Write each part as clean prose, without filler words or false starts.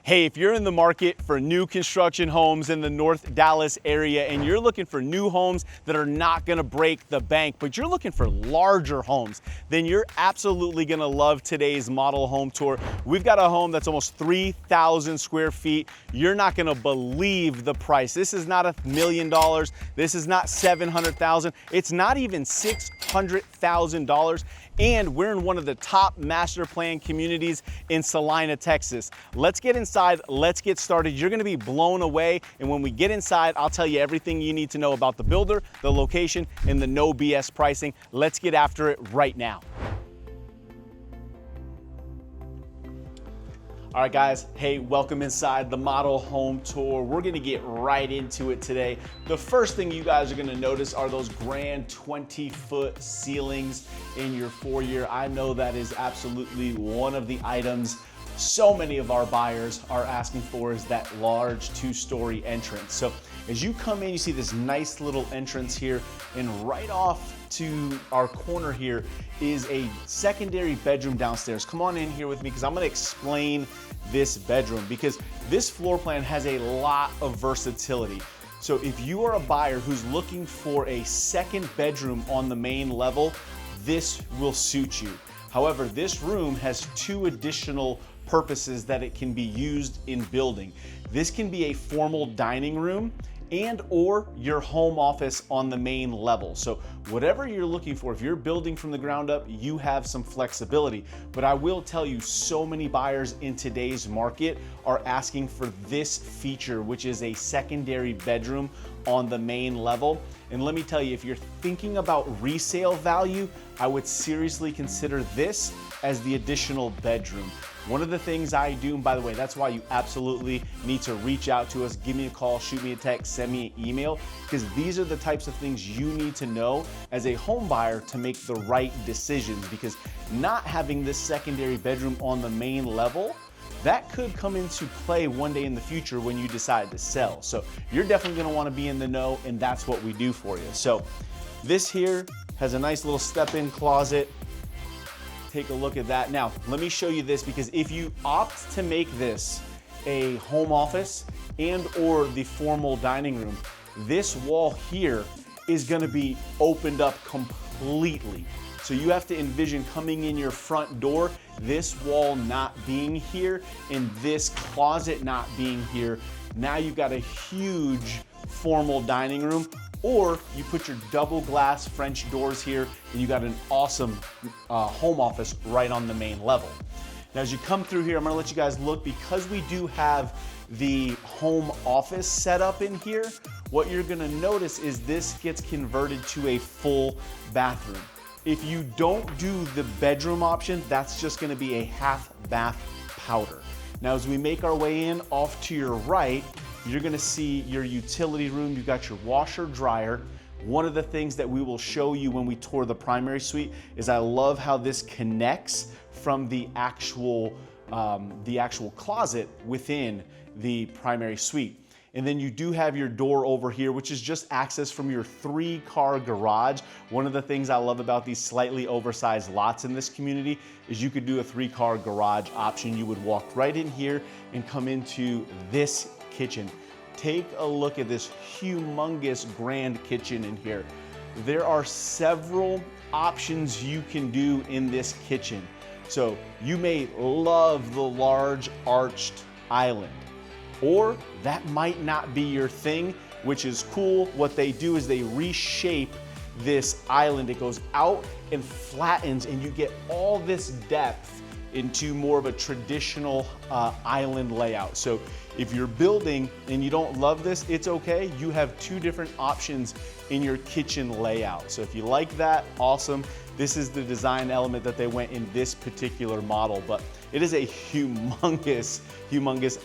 Hey, if you're in the market for new construction homes in the North Dallas area and you're looking for new homes that are not gonna break the bank, but you're looking for larger homes, then you're absolutely gonna love today's model home tour. We've got a home that's almost 3,000 square feet. You're not gonna believe the price. This is not $1 million. This is not $700,000. It's not even $600,000. And we're in one of the top master plan communities in Celina, Texas. Let's get inside, let's get started. You're gonna be blown away. And when we get inside, I'll tell you everything you need to know about the builder, the location, and the no BS pricing. Let's get after it right now. All right, guys, hey, welcome inside the model home tour. We're gonna get right into it today. The first thing you guys are gonna notice are those grand 20-foot ceilings in your foyer. I know that is absolutely one of the items so many of our buyers are asking for, is that large 2-story entrance. So as you come in, you see this nice little entrance here, and right off to our corner here is a secondary bedroom downstairs. Come on in here with me because I'm gonna explain this bedroom, because this floor plan has a lot of versatility. So if you are a buyer who's looking for a second bedroom on the main level, this will suit you. However, this room has 2 additional purposes that it can be used in building. This can be a formal dining room and or your home office on the main level. So whatever you're looking for, if you're building from the ground up, you have some flexibility. But I will tell you, so many buyers in today's market are asking for this feature, which is a secondary bedroom on the main level. And let me tell you, if you're thinking about resale value, I would seriously consider this as the additional bedroom. One of the things I do, and by the way, that's why you absolutely need to reach out to us, give me a call, shoot me a text, send me an email, because these are the types of things you need to know as a home buyer to make the right decisions, because not having this secondary bedroom on the main level, that could come into play one day in the future when you decide to sell. So you're definitely gonna wanna be in the know, and that's what we do for you. So this here has a nice little step-in closet. Take a look at that. Now, let me show you this, because if you opt to make this a home office and or the formal dining room, this wall here is gonna be opened up completely. So you have to envision coming in your front door, this wall not being here and this closet not being here. Now you've got a huge formal dining room, or you put your double glass French doors here and you got an awesome home office right on the main level. Now as you come through here, I'm gonna let you guys look, because we do have the home office set up in here. What you're gonna notice is this gets converted to a full bathroom. If you don't do the bedroom option, that's just gonna be a half bath powder. Now as we make our way in, off to your right, you're gonna see your utility room. You've got your washer dryer. One of the things that we will show you when we tour the primary suite is I love how this connects from the actual closet within the primary suite. And then you do have your door over here, which is just access from your 3-car garage. One of the things I love about these slightly oversized lots in this community is you could do a 3-car garage option. You would walk right in here and come into this kitchen. Take a look at this humongous grand kitchen in here. There are several options you can do in this kitchen. So you may love the large arched island, or that might not be your thing, which is cool. What they do is they reshape this island. It goes out and flattens, and you get all this depth into more of a traditional island layout. So if you're building and you don't love this, it's okay. You have 2 different options in your kitchen layout. So if you like that, awesome. This is the design element that they went in this particular model, but it is a humongous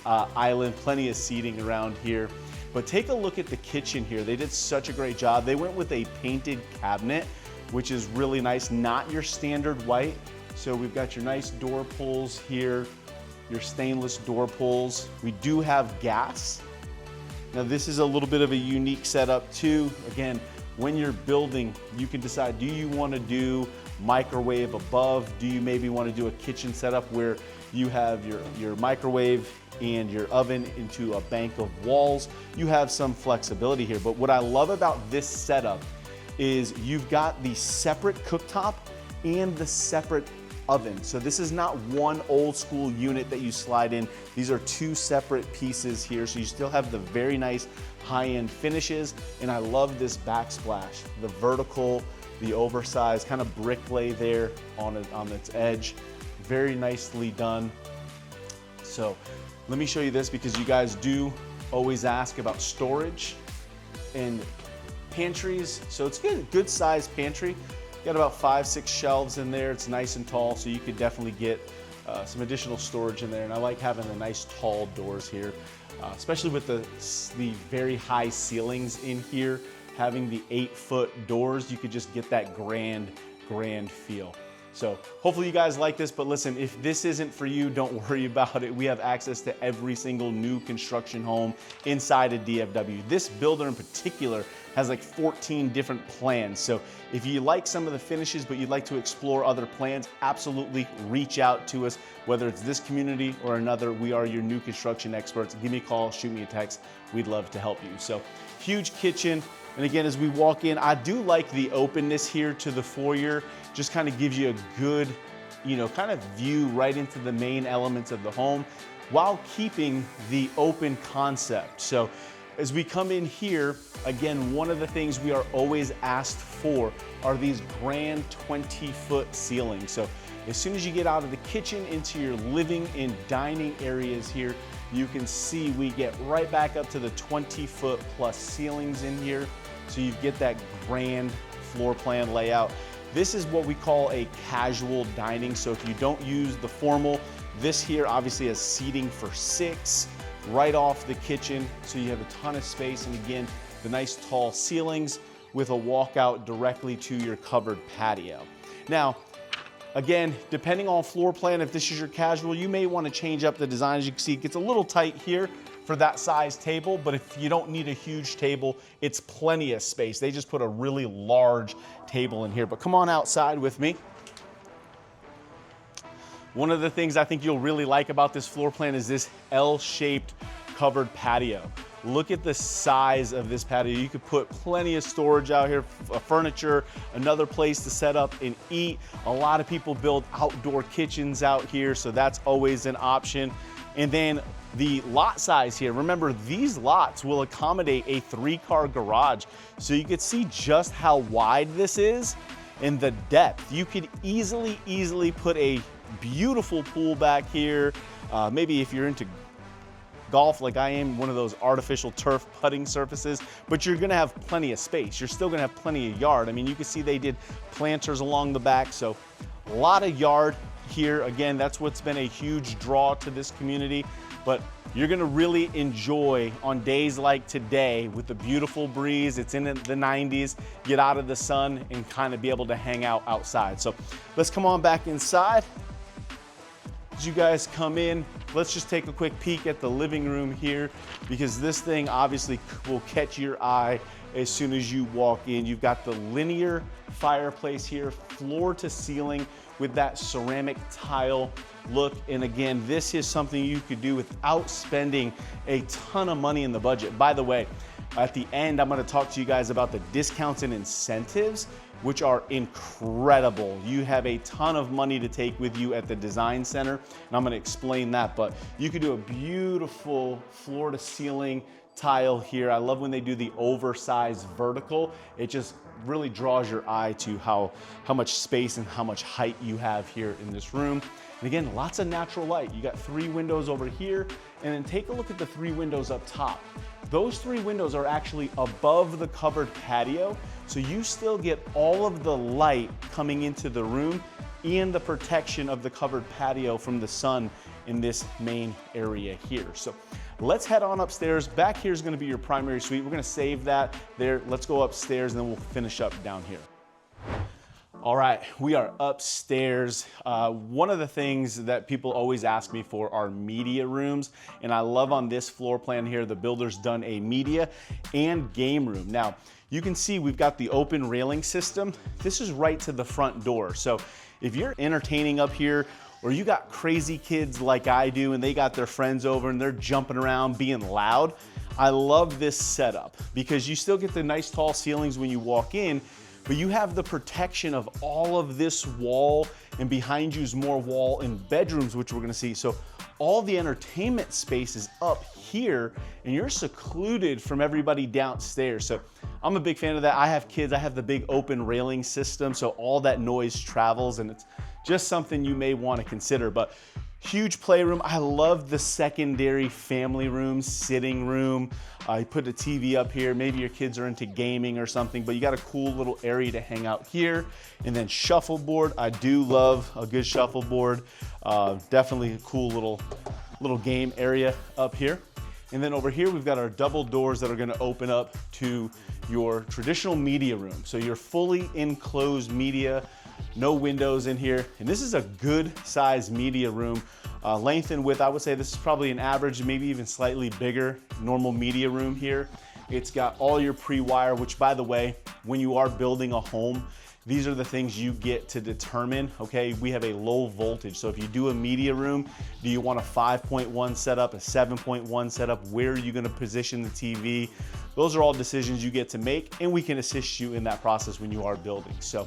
island, plenty of seating around here. But take a look at the kitchen here. They did such a great job. They went with a painted cabinet, which is really nice, not your standard white. So we've got your nice door pulls here, your stainless door pulls. We do have gas. Now this is a little bit of a unique setup too. Again, when you're building, you can decide, do you want to do microwave above? Do you maybe want to do a kitchen setup where you have your microwave and your oven into a bank of walls, you have some flexibility here. But what I love about this setup is you've got the separate cooktop and the separate oven. So this is not one old school unit that you slide in. These are two separate pieces here. So you still have the very nice high-end finishes. And I love this backsplash, the vertical, the oversized kind of brick lay there on its edge. Very nicely done. So let me show you this because you guys do always ask about storage and pantries. So it's good sized pantry. Got about 5-6 shelves in there. It's nice and tall, so you could definitely get some additional storage in there. And I like having the nice tall doors here, especially with the very high ceilings in here. Having the 8-foot doors, you could just get that grand feel. So hopefully you guys like this, but listen, if this isn't for you, don't worry about it. We have access to every single new construction home inside of DFW. This builder in particular has like 14 different plans. So if you like some of the finishes, but you'd like to explore other plans, absolutely reach out to us, whether it's this community or another. We are your new construction experts. Give me a call, shoot me a text. We'd love to help you. So huge kitchen. And again, as we walk in, I do like the openness here to the foyer. Just kind of gives you a good, kind of view right into the main elements of the home while keeping the open concept. So as we come in here, again, one of the things we are always asked for are these grand 20-foot ceilings. So as soon as you get out of the kitchen into your living and dining areas here, you can see we get right back up to the 20-foot plus ceilings in here. So you get that grand floor plan layout. This is what we call a casual dining. So if you don't use the formal, this here obviously has seating for 6 right off the kitchen. So you have a ton of space. And again, the nice tall ceilings with a walkout directly to your covered patio. Now, again, depending on floor plan, if this is your casual, you may want to change up the design. As you can see, it gets a little tight here for that size table, but if you don't need a huge table, it's plenty of space. They just put a really large table in here. But come on outside with me. One of the things I think you'll really like about this floor plan is this L-shaped covered patio. Look at the size of this patio. You could put plenty of storage out here, furniture, another place to set up and eat. A lot of people build outdoor kitchens out here, so that's always an option. And then the lot size here, remember these lots will accommodate a 3-car garage. So you can see just how wide this is and the depth. You could easily put a beautiful pool back here. Maybe if you're into golf like I am, one of those artificial turf putting surfaces, but you're gonna have plenty of space. You're still gonna have plenty of yard. I mean, you can see they did planters along the back, so a lot of yard here. Again, that's what's been a huge draw to this community, but you're gonna really enjoy on days like today with the beautiful breeze. It's in the 90s, get out of the sun and kind of be able to hang out outside. So let's come on back inside. As you guys come in, let's just take a quick peek at the living room here, because this thing obviously will catch your eye as soon as you walk in. You've got the linear fireplace here, floor to ceiling with that ceramic tile look. And again, this is something you could do without spending a ton of money in the budget. By the way, at the end, I'm gonna talk to you guys about the discounts and incentives, which are incredible. You have a ton of money to take with you at the design center, and I'm gonna explain that, but you could do a beautiful floor to ceiling tile here. I love when they do the oversized vertical. It just really draws your eye to how much space and how much height you have here in this room. And again, lots of natural light. You got 3 windows over here, and then take a look at the 3 windows up top. Those 3 windows are actually above the covered patio, so you still get all of the light coming into the room and the protection of the covered patio from the sun in this main area here. So let's head on upstairs. Back here is gonna be your primary suite. We're gonna save that there. Let's go upstairs and then we'll finish up down here. All right, we are upstairs. One of the things that people always ask me for are media rooms, and I love on this floor plan here, the builder's done a media and game room. Now, you can see we've got the open railing system. This is right to the front door. So if you're entertaining up here, or you got crazy kids like I do and they got their friends over and they're jumping around being loud, I love this setup because you still get the nice tall ceilings when you walk in, but you have the protection of all of this wall, and behind you is more wall in bedrooms, which we're gonna see. So all the entertainment space is up here and you're secluded from everybody downstairs. So I'm a big fan of that. I have kids, I have the big open railing system, so all that noise travels, and it's just something you may want to consider. But huge playroom. I love the secondary family room, sitting room. You put a TV up here. Maybe your kids are into gaming or something, but you got a cool little area to hang out here. And then shuffleboard. I do love a good shuffleboard. Definitely a cool little game area up here. And then over here, we've got our double doors that are gonna open up to your traditional media room. So your fully enclosed media, no windows in here. And this is a good size media room. Length and width, I would say this is probably an average, maybe even slightly bigger normal media room here. It's got all your pre-wire, which by the way, when you are building a home, these are the things you get to determine, okay? We have a low voltage. So if you do a media room, do you want a 5.1 setup, a 7.1 setup? Where are you gonna position the TV? Those are all decisions you get to make, and we can assist you in that process when you are building. So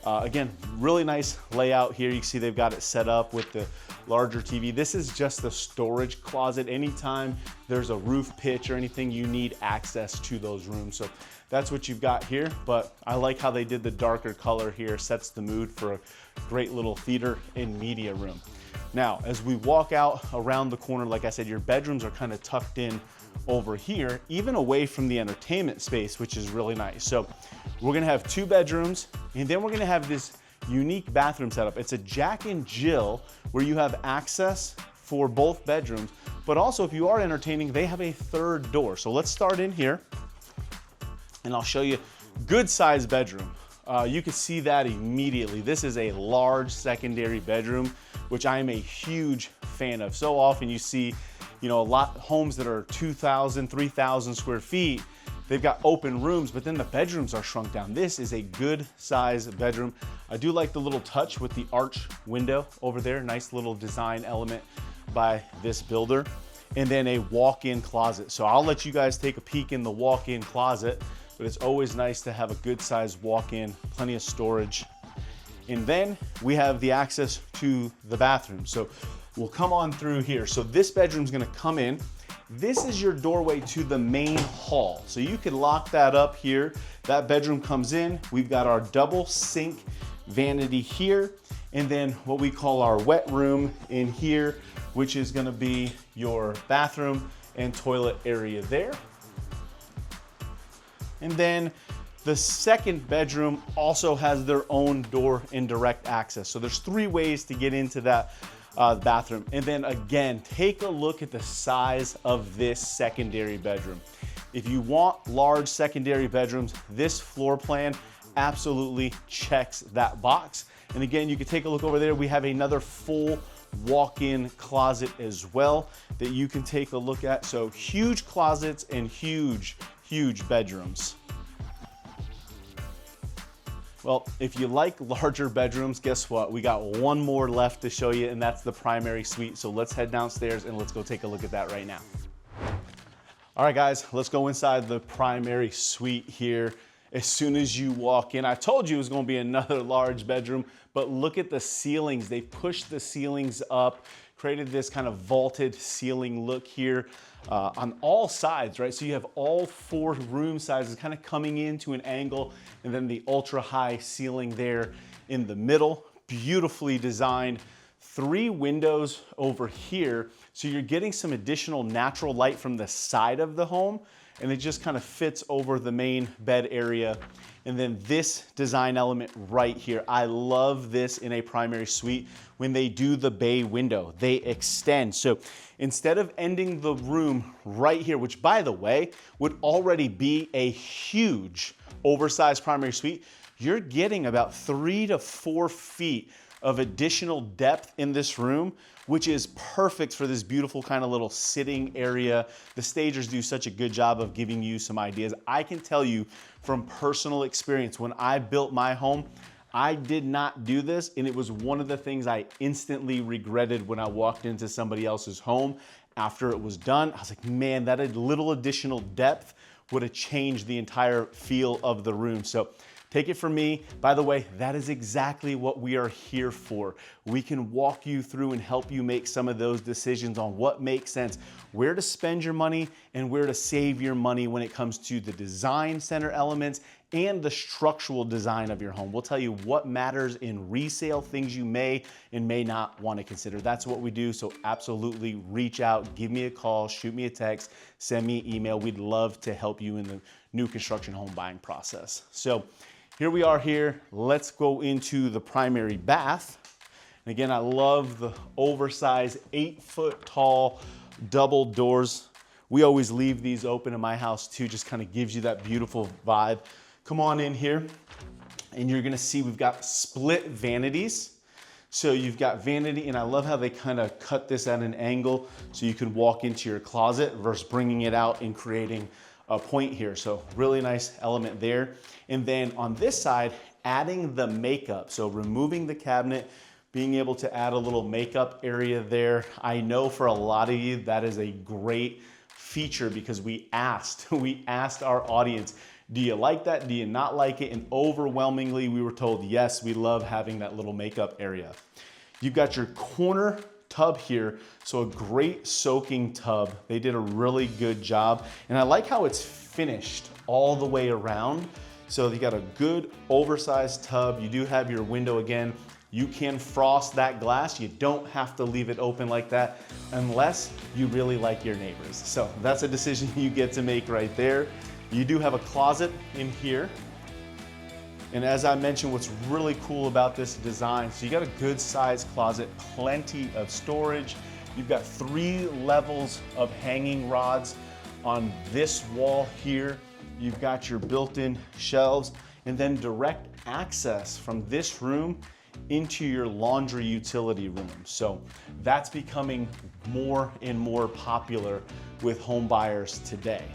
again, really nice layout here. You can see they've got it set up with the larger TV. This is just the storage closet. Anytime there's a roof pitch or anything, you need access to those rooms. So that's what you've got here, but I like how they did the darker color here. Sets the mood for a great little theater and media room. Now, as we walk out around the corner, like I said, your bedrooms are kind of tucked in over here, even away from the entertainment space, which is really nice. So we're gonna have 2 bedrooms, and then we're gonna have this unique bathroom setup. It's a Jack and Jill where you have access for both bedrooms, but also if you are entertaining, they have a 3rd door. So let's start in here and I'll show you good sized bedroom. You can see that immediately. This is a large secondary bedroom, which I am a huge fan of. So often you see, you know, a lot homes that are 2,000, 3,000 square feet. They've got open rooms, but then the bedrooms are shrunk down. This is a good size bedroom. I do like the little touch with the arch window over there. Nice little design element by this builder. And then a walk-in closet. So I'll let you guys take a peek in the walk-in closet, but it's always nice to have a good size walk-in, plenty of storage. And then we have the access to the bathroom. So we'll come on through here. So this bedroom's gonna come in. This is your doorway to the main hall. So you can lock that up here. That bedroom comes in. We've got our double sink vanity here. And then what we call our wet room in here, which is gonna be your bathroom and toilet area there. And then the second bedroom also has their own door and direct access. So there's 3 ways to get into that bathroom. And then again, take a look at the size of this secondary bedroom. If you want large secondary bedrooms, this floor plan absolutely checks that box. And again, you can take a look over there. We have another full walk-in closet as well that you can take a look at. So huge closets and huge bedrooms. Well, if you like larger bedrooms, guess what? We got one more left to show you, and that's the primary suite. So let's head downstairs and let's go take a look at that right now. All right, guys, let's go inside the primary suite here. As soon as you walk in, I told you it was gonna be another large bedroom, but look at the ceilings. They pushed the ceilings up, created this kind of vaulted ceiling look here on all sides, right? So you have all 4 room sizes kind of coming into an angle, and then the ultra high ceiling there in the middle. Beautifully designed. 3 windows over here, so you're getting some additional natural light from the side of the home, and it just kind of fits over the main bed area. And then this design element right here, I love this in a primary suite. When they do the bay window, they extend. So instead of ending the room right here, which by the way, would already be a huge oversized primary suite, you're getting about 3 to 4 feet of additional depth in this room, which is perfect for this beautiful kind of little sitting area. The stagers do such a good job of giving you some ideas. I can tell you from personal experience, when I built my home, I did not do this, and it was one of the things I instantly regretted when I walked into somebody else's home after it was done. I was like, man, that little additional depth would have changed the entire feel of the room. So take it from me. By the way, that is exactly what we are here for. We can walk you through and help you make some of those decisions on what makes sense, where to spend your money and where to save your money when it comes to the design center elements and the structural design of your home. We'll tell you what matters in resale, things you may and may not want to consider. That's what we do. So absolutely reach out, give me a call, shoot me a text, send me an email. We'd love to help you in the new construction home buying process. So here we are here. Let's go into the primary bath. And again, I love the oversized 8-foot tall double doors. We always leave these open in my house too, just kind of gives you that beautiful vibe. Come on in here and you're gonna see we've got split vanities. So you've got vanity, and I love how they kind of cut this at an angle so you can walk into your closet versus bringing it out and creating a point here. So really nice element there. And then on this side, adding the makeup. So removing the cabinet, being able to add a little makeup area there. I know for a lot of you, that is a great feature because we asked our audience, do you like that? Do you not like it? And overwhelmingly, we were told, yes, we love having that little makeup area. You've got your corner tub here, so a great soaking tub. They did a really good job. And I like how it's finished all the way around. So you got a good oversized tub. You do have your window again. You can frost that glass. You don't have to leave it open like that unless you really like your neighbors. So that's a decision you get to make right there. You do have a closet in here. And as I mentioned, what's really cool about this design, so you got a good sized closet, plenty of storage. You've got 3 levels of hanging rods on this wall here. You've got your built-in shelves and then direct access from this room into your laundry utility room. So that's becoming more and more popular with home buyers today.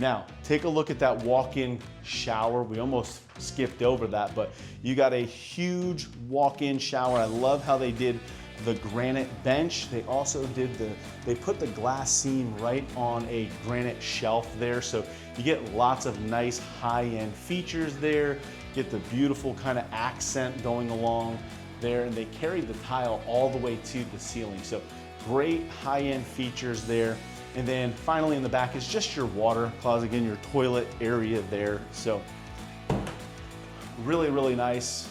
Now, take a look at that walk-in shower. We almost skipped over that, but you got a huge walk-in shower. I love how they did the granite bench. They also they put the glass seam right on a granite shelf there. So you get lots of nice high-end features there. Get the beautiful kind of accent going along there, and they carried the tile all the way to the ceiling. So great high-end features there. And then finally in the back is just your water closet, again, your toilet area there. So really, really nice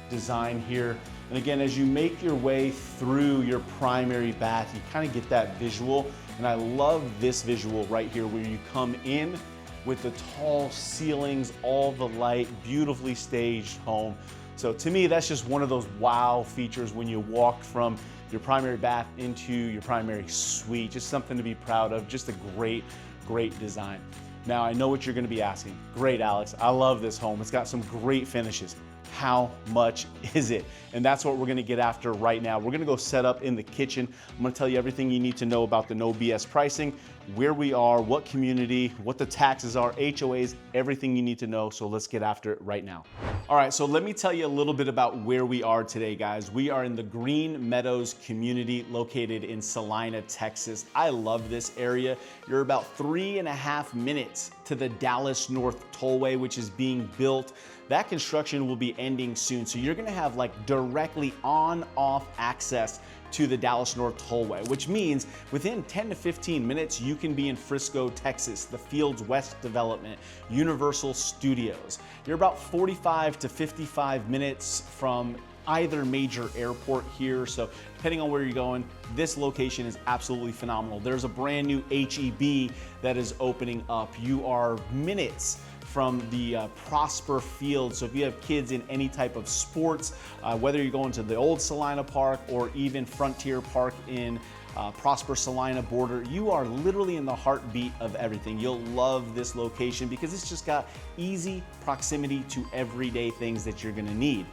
design here. And again, as you make your way through your primary bath, you kind of get that visual. And I love this visual right here where you come in with the tall ceilings, all the light, beautifully staged home. So to me, that's just one of those wow features when you walk from your primary bath into your primary suite. Just something to be proud of. Just a great, great design. Now, I know what you're gonna be asking. Great, Alex, I love this home. It's got some great finishes. How much is it? And that's what we're gonna get after right now. We're gonna go set up in the kitchen. I'm gonna tell you everything you need to know about the no BS pricing, where we are, what community, what the taxes are, HOAs, everything you need to know. So let's get after it right now. All right, so let me tell you a little bit about where we are today, guys. We are in the Green Meadows community located in Celina, Texas. I love this area. You're about 3.5 minutes to the Dallas North Tollway, which is being built. That construction will be ending soon. So you're gonna have like directly on-off access to the Dallas North Tollway, which means within 10 to 15 minutes, you can be in Frisco, Texas, the Fields West development, Universal Studios. You're about 45 to 55 minutes from either major airport here. So depending on where you're going, this location is absolutely phenomenal. There's a brand new HEB that is opening up. You are minutes from the Prosper Field. So if you have kids in any type of sports, whether you're going to the old Celina Park or even Frontier Park in Prosper Celina border, you are literally in the heartbeat of everything. You'll love this location because it's just got easy proximity to everyday things that you're gonna need.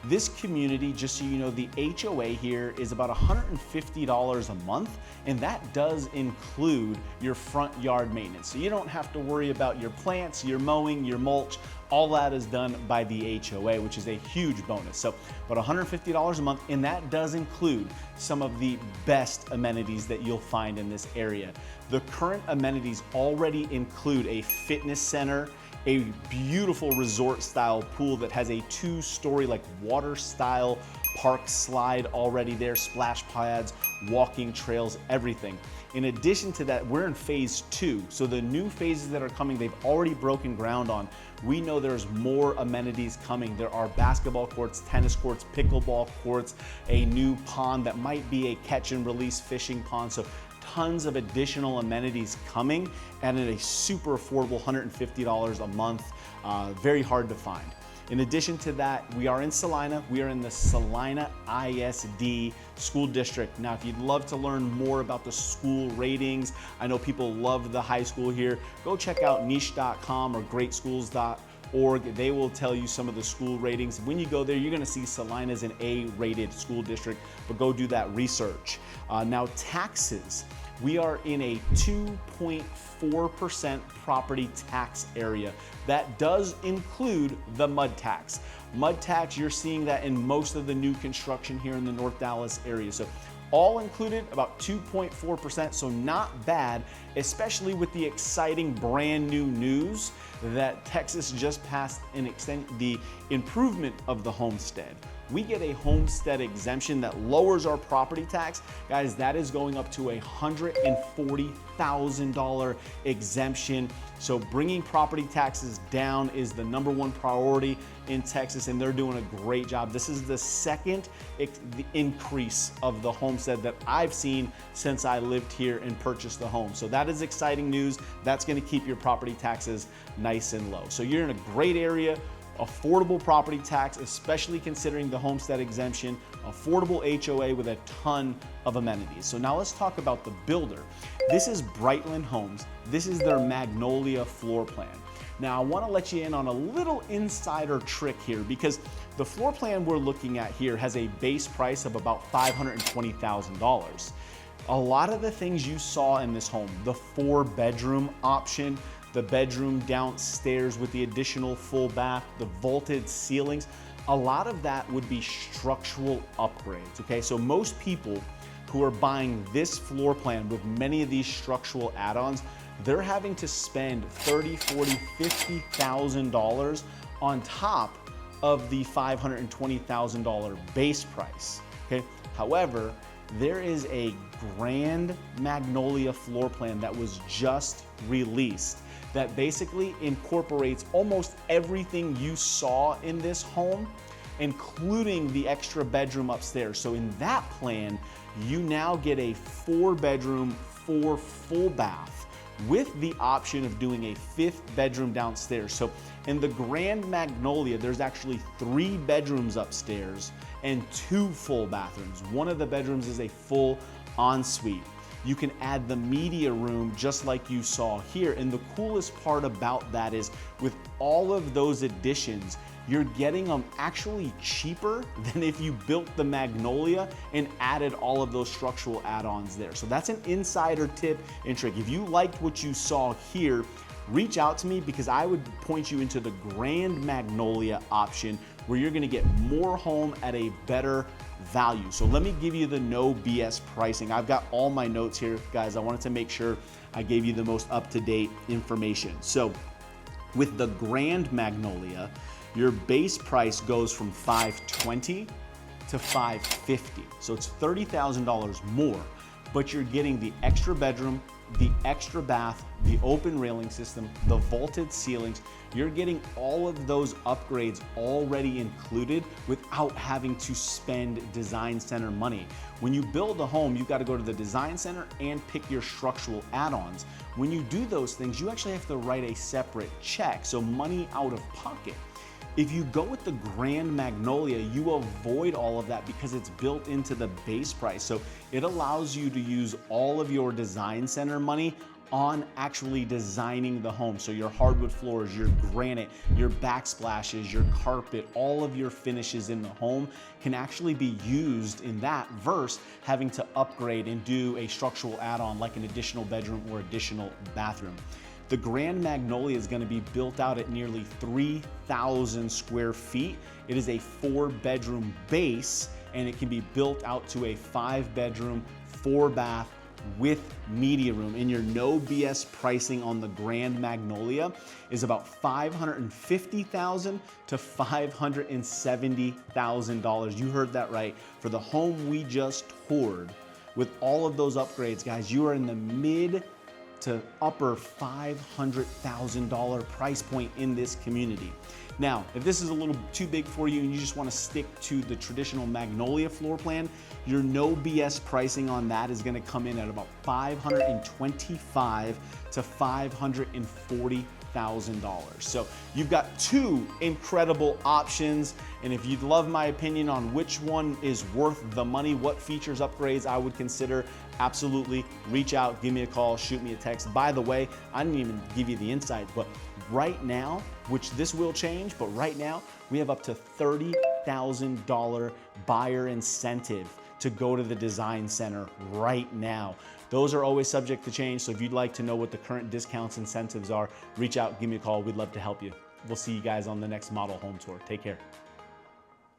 This community, just so you know, the HOA here is about $150 a month, and that does include your front yard maintenance. So you don't have to worry about your plants, your mowing, your mulch. All that is done by the HOA, which is a huge bonus. So about $150 a month, and that does include some of the best amenities that you'll find in this area. The current amenities already include a fitness center, a beautiful resort style pool that has a 2-story like water style park slide already there, splash pads, walking trails, everything. In addition to that, we're in phase 2. So the new phases that are coming, they've already broken ground on. We know there's more amenities coming. There are basketball courts, tennis courts, pickleball courts, a new pond that might be a catch and release fishing pond. So tons of additional amenities coming, and at a super affordable $150 a month. Very hard to find. In addition to that, we are in Celina. We are in the Celina ISD school district. Now, if you'd love to learn more about the school ratings, I know people love the high school here, go check out niche.com or greatschools.org. They will tell you some of the school ratings. When you go there, you're gonna see Celina is an A-rated school district, but go do that research. Now, taxes. We are in a 2.4% property tax area. That does include the mud tax. Mud tax, you're seeing that in most of the new construction here in the North Dallas area. So all included, about 2.4%, so not bad, especially with the exciting brand new news that Texas just passed the improvement of the homestead. We get a homestead exemption that lowers our property tax. Guys, that is going up to a $140,000 exemption. So bringing property taxes down is the #1 priority in Texas, and they're doing a great job. This is the second increase of the homestead that I've seen since I lived here and purchased the home. So that is exciting news. That's gonna keep your property taxes nice and low. So you're in a great area. Affordable property tax, especially considering the homestead exemption, affordable HOA with a ton of amenities. So now let's talk about the builder. This is Brightland Homes. This is their Magnolia floor plan. Now I wanna let you in on a little insider trick here, because the floor plan we're looking at here has a base price of about $520,000. A lot of the things you saw in this home, the 4-bedroom option, the bedroom downstairs with the additional full bath, the vaulted ceilings, a lot of that would be structural upgrades, okay? So most people who are buying this floor plan with many of these structural add-ons, they're having to spend $30,000, $40,000, $50,000 on top of the $520,000 base price, okay? However, there is a Grand Magnolia floor plan that was just released that basically incorporates almost everything you saw in this home, including the extra bedroom upstairs. So in that plan, you now get a 4-bedroom, 4 full bath with the option of doing a 5th bedroom downstairs. So in the Grand Magnolia, there's actually 3 bedrooms upstairs and 2 full bathrooms. One of the bedrooms is a full ensuite. You can add the media room just like you saw here. And the coolest part about that is with all of those additions, you're getting them actually cheaper than if you built the Magnolia and added all of those structural add-ons there. So that's an insider tip and trick. If you liked what you saw here, reach out to me, because I would point you into the Grand Magnolia option where you're gonna get more home at a better value. So let me give you the no BS pricing. I've got all my notes here, guys. I wanted to make sure I gave you the most up-to-date information. So with the Grand Magnolia, your base price goes from $520,000 to $550,000. So it's $30,000 more, but you're getting the extra bedroom, the extra bath, the open railing system, the vaulted ceilings. You're getting all of those upgrades already included without having to spend design center money. When you build a home, you've got to go to the design center and pick your structural add-ons. When you do those things, you actually have to write a separate check, so money out of pocket. If you go with the Grand Magnolia, you avoid all of that because it's built into the base price. So it allows you to use all of your design center money on actually designing the home. So your hardwood floors, your granite, your backsplashes, your carpet, all of your finishes in the home can actually be used in that versus having to upgrade and do a structural add-on like an additional bedroom or additional bathroom. The Grand Magnolia is going to be built out at nearly 3,000 square feet. It is a 4-bedroom base, and it can be built out to a 5-bedroom, 4-bath with media room. And your no BS pricing on the Grand Magnolia is about $550,000 to $570,000. You heard that right. For the home we just toured, with all of those upgrades, guys, you are in the mid to upper $500,000 price point in this community. Now, if this is a little too big for you and you just want to stick to the traditional Magnolia floor plan, your no BS pricing on that is going to come in at about $525,000 to $540,000. So you've got two incredible options. And if you'd love my opinion on which one is worth the money, what features, upgrades I would consider, absolutely reach out, give me a call, shoot me a text. By the way, I didn't even give you the insight, but right now, which this will change, but right now we have up to $30,000 buyer incentive to go to the design center right now. Those are always subject to change. So if you'd like to know what the current discounts, incentives are, reach out, give me a call. We'd love to help you. We'll see you guys on the next model home tour. Take care.